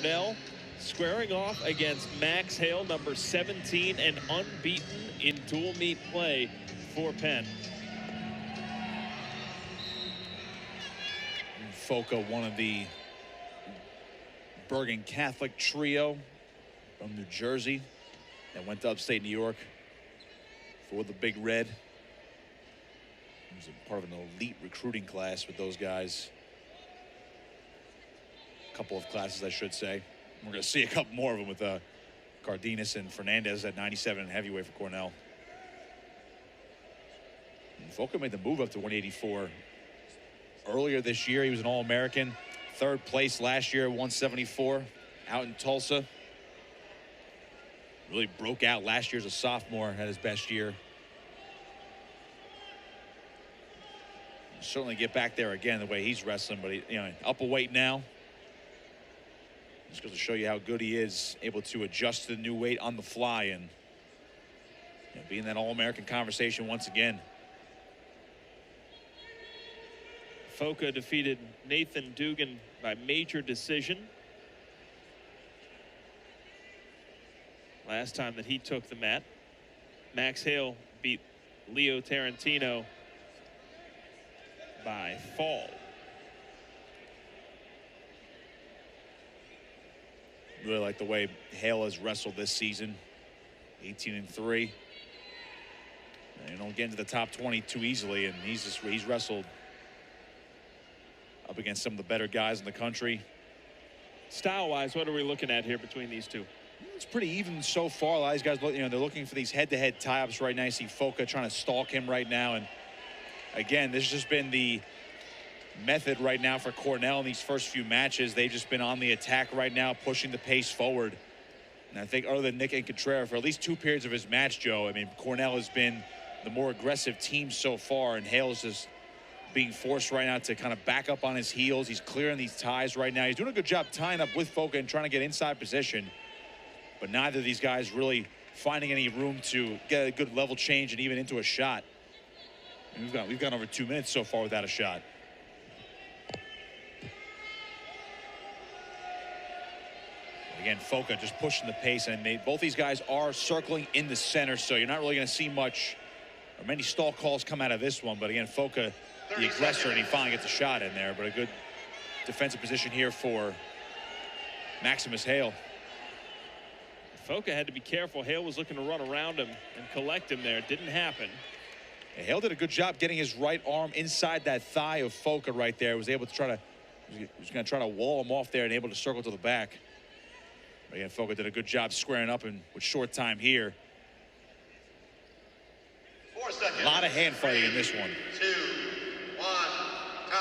Cornell, squaring off against Max Hale, number 17, and unbeaten in dual meet play for Penn. Foca, one of the Bergen Catholic trio from New Jersey that went to upstate New York for the Big Red. He was a part of an elite recruiting class with those guys. A couple of classes, I should say. We're going to see a couple more of them with Cardenas and Fernandez at 97 and heavyweight for Cornell. And Foca made the move up to 184 earlier this year. He was an All-American, third place last year at 174 out in Tulsa. Really broke out last year as a sophomore, had his best year. He'll certainly get back there again the way he's wrestling, but he, up a weight now. Just goes to show you how good he is, able to adjust to the new weight on the fly and be in that All-American conversation once again. Foca defeated Nathan Dugan by major decision last time that he took the mat. Max Hale beat Leo Tarantino by fall. Really like the way Hale has wrestled this season. 18-3. You don't get into the top 20 too easily, and he's wrestled up against some of the better guys in the country. Style-wise, what are we looking at here between these two? It's pretty even so far. A lot of these guys, they're looking for these head-to-head tie-ups right now. You see Foca trying to stalk him right now, and again, this has just been the method right now for Cornell in these first few matches. They've just been on the attack right now, pushing the pace forward. And I think other than Nick and Contreras, for at least 2 periods of his match, Joe, I mean, Cornell has been the more aggressive team so far, and Hale's just being forced right now to kind of back up on his heels. He's clearing these ties right now. He's doing a good job tying up with Foca and trying to get inside position, but neither of these guys really finding any room to get a good level change and even into a shot. And we've gone over 2 minutes so far without a shot. Again, Foca just pushing the pace, and both these guys are circling in the center, so you're not really going to see much or many stall calls come out of this one. But again, Foca, the aggressor, and he finally gets a shot in there. But a good defensive position here for Maximus Hale. Foca had to be careful. Hale was looking to run around him and collect him there. It didn't happen. Yeah, Hale did a good job getting his right arm inside that thigh of Foca right there. Was able to try to, was going to try to wall him off there and able to circle to the back. But again, Foca did a good job squaring up and with short time here. 4 seconds. A lot of hand fighting in this one. 2, 1, time.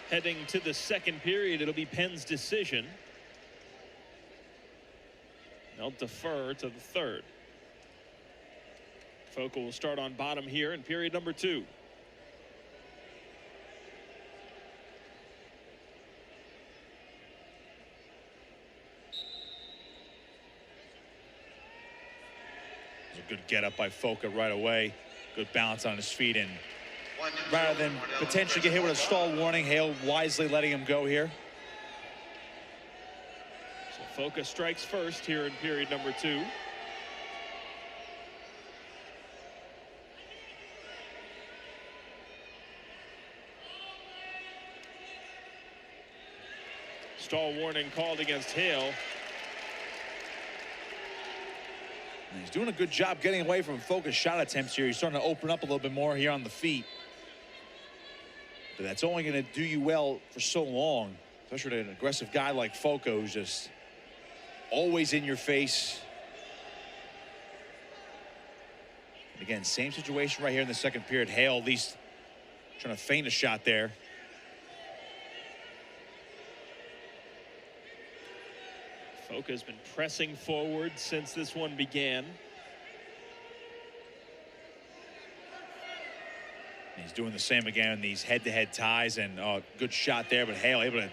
Heading to the second period, it'll be Penn's decision. They'll defer to the third. Foca will start on bottom here in period number 2. Good get up by Foca right away. Good balance on his feet, and rather than potentially get hit with a stall warning, Hale wisely letting him go here. So Foca strikes first here in period number 2. Stall warning called against Hale. He's doing a good job getting away from Foca's shot attempts here. He's starting to open up a little bit more here on the feet. But that's only going to do you well for so long, especially with an aggressive guy like Foca, who's just always in your face. And again, same situation right here in the second period. Hale at least trying to feint a shot there. Foca's been pressing forward since this one began. He's doing the same again in these head-to-head ties, and good shot there, but Hale able to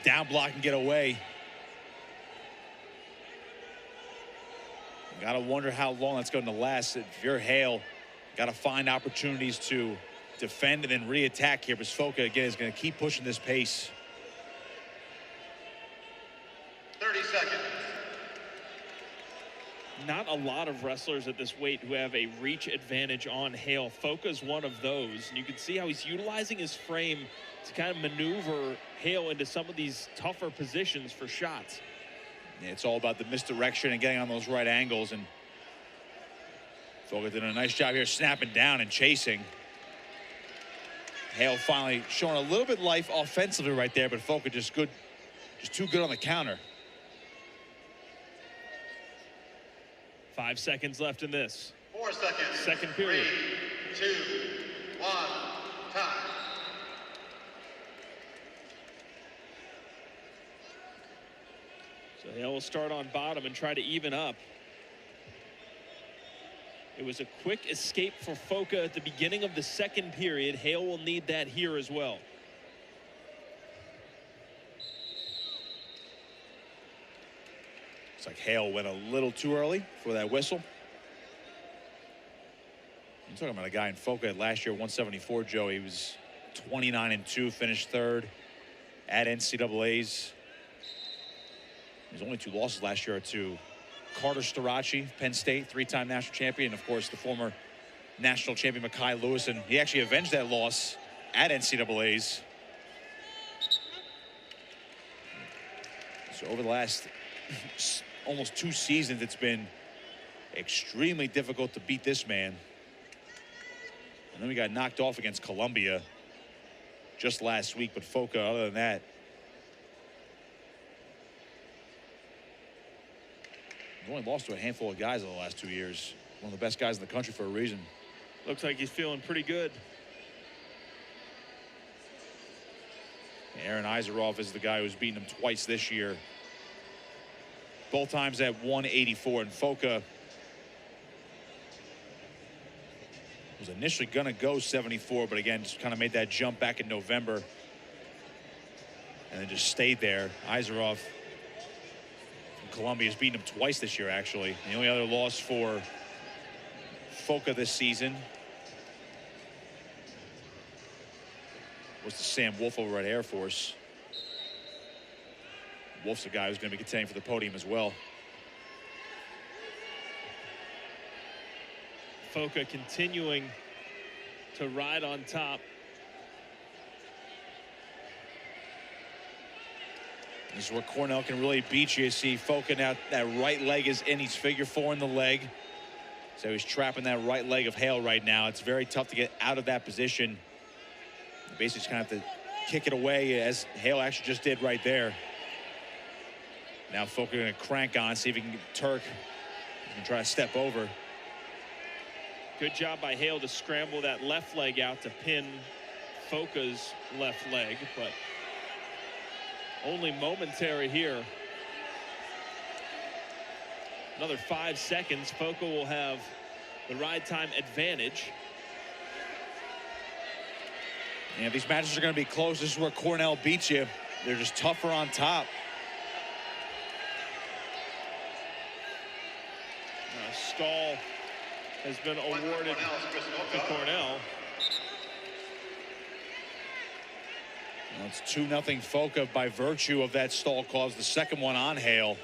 down block and get away. Gotta wonder how long that's going to last. If you're Hale, gotta find opportunities to defend and then re-attack here, but Foca again is going to keep pushing this pace. not a lot of wrestlers at this weight who have a reach advantage on Hale. Foca's one of those, and you can see how he's utilizing his frame to kind of maneuver Hale into some of these tougher positions for shots. Yeah, it's all about the misdirection and getting on those right angles, and Foca did a nice job here snapping down and chasing. Hale finally showing a little bit life offensively right there, but Foca just too good on the counter. 5 seconds left in this. 4 seconds. Second period. 3, 2, 1, time. So Hale will start on bottom and try to even up. It was a quick escape for Foca at the beginning of the second period. Hale will need that here as well. It's like Hale went a little too early for that whistle. I'm talking about a guy in Foca last year, 174, Joe. He was 29-2, finished third at NCAAs. His only 2 losses last year are to Carter Starachi, Penn State, 3-time national champion, and of course the former national champion Mekhi Lewis, and he actually avenged that loss at NCAAs. So over the last almost 2 seasons, it's been extremely difficult to beat this man. And then we got knocked off against Columbia just last week, but Foca, other than that, he's only lost to a handful of guys in the last 2 years. One of the best guys in the country for a reason. Looks like he's feeling pretty good. Aaron Iserov is the guy who's beaten him twice this year. Both times at 184, and Foca was initially going to go 74, but again, just kind of made that jump back in November and then just stayed there. Iserov from Columbia has beaten him twice this year, actually. The only other loss for Foca this season was to Sam Wolf over at Air Force. Wolf's a guy who's going to be contending for the podium as well. Foca continuing to ride on top. This is where Cornell can really beat you. You see Foca now, that right leg is in. He's figure 4 in the leg. So he's trapping that right leg of Hale right now. It's very tough to get out of that position. You basically just kind of have to kick it away, as Hale actually just did right there. Now Foca going to crank on, see if he can get Turk and try to step over. Good job by Hale to scramble that left leg out to pin Foca's left leg, but only momentary here. Another 5 seconds. Foca will have the ride time advantage. And if these matches are going to be close, this is where Cornell beats you. They're just tougher on top. Stall has been awarded to Cornell. Well, it's 2-0 Foca by virtue of that stall cause, the second one on Hale.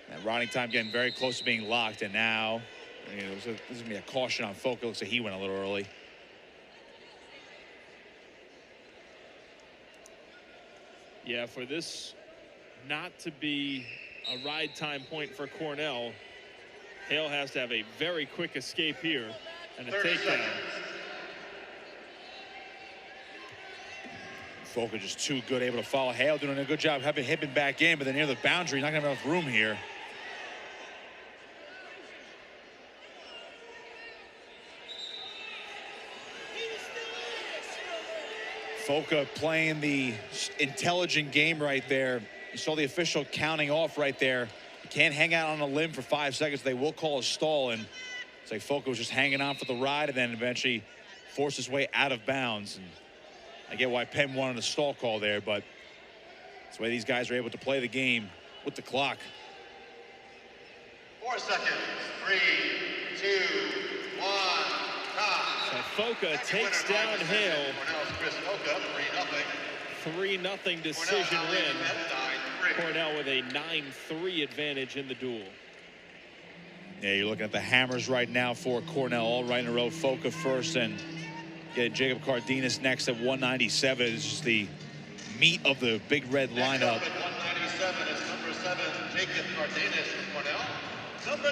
That riding time getting very close to being locked, and now this is going to be a caution on Foca. Looks like he went a little early. Yeah, for this not to be a ride time point for Cornell, Hale has to have a very quick escape here and a takedown. Foca just too good, able to follow Hale, doing a good job having him back in, but then near the boundary, not going to have enough room here. Foca playing the intelligent game right there. You saw the official counting off right there. You can't hang out on a limb for 5 seconds. They will call a stall, and it's like Foca was just hanging on for the ride and then eventually forced his way out of bounds. And I get why Penn wanted a stall call there, but that's the way these guys are able to play the game with the clock. 4 seconds. 3, 2, 1, time. So Foca takes down Hale. Cornell's Chris Foca, 3-0. 3-0 decision win. Cornell with a 9-3 advantage in the duel. Yeah, you're looking at the hammers right now for Cornell, all right in a row. Foca first, and Jacob Cardenas next at 197. This is the meat of the Big Red lineup. Next up at 197 is number 7, Jacob Cardenas from Cornell. Number